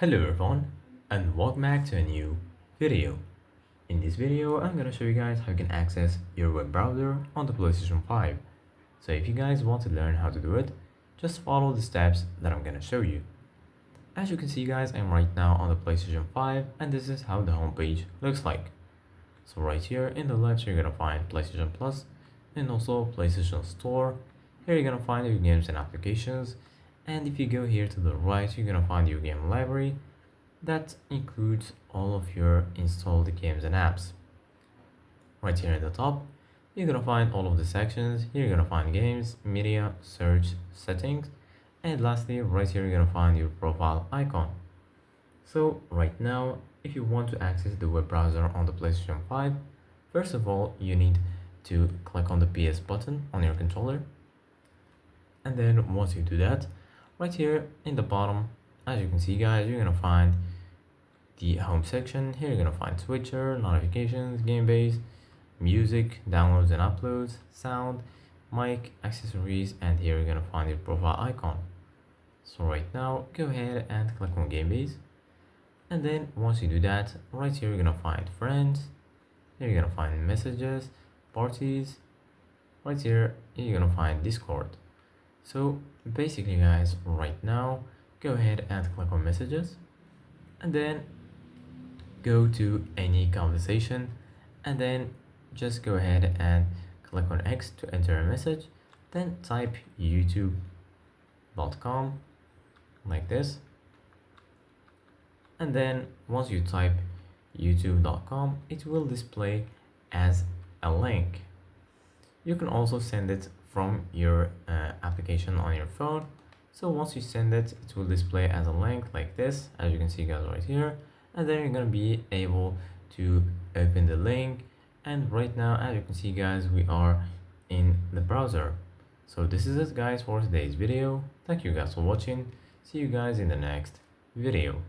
Hello everyone and welcome back to a new video. In this video I'm gonna show you guys how you can access your web browser on the PlayStation 5. So if you guys want to learn how to do it, just follow the steps that I'm gonna show you. As you can see guys, I'm right now on the PlayStation 5 and this is how the homepage looks like. So right here in the left you're gonna find PlayStation Plus and also PlayStation Store. Here you're gonna find your games and applications, and if you go here to the right you're gonna find your game library. That includes all of your installed games and apps. Right here at the top, you're gonna find all of the sections. Here you're gonna find games, media, search, settings, and lastly, right here you're gonna find your profile icon. So right now, if you want to access the web browser on the PlayStation 5, first of all, you need to click on the PS button on your controller. And then once you do that, right here in the bottom, as you can see guys, you're gonna find the home section. Here you're gonna find switcher, notifications, game base, music, downloads and uploads, sound, mic, accessories, and here you're gonna find your profile icon. So right now go ahead and click on game base, and then once you do that, right here you're gonna find friends. Here you're gonna find messages, parties. Right here you're gonna find Discord. So basically guys, right now go ahead and click on messages, and then go to any conversation, and then just go ahead and click on X to enter a message, then type youtube.com like this, and then once you type youtube.com it will display as a link. You can also send it from your application on your phone. So once you send it, it will display as a link like this, as you can see guys right here, and then you're gonna be able to open the link. And right now, as you can see guys, we are in the browser. So this is it guys for today's video. Thank you guys for watching. See you guys in the next video.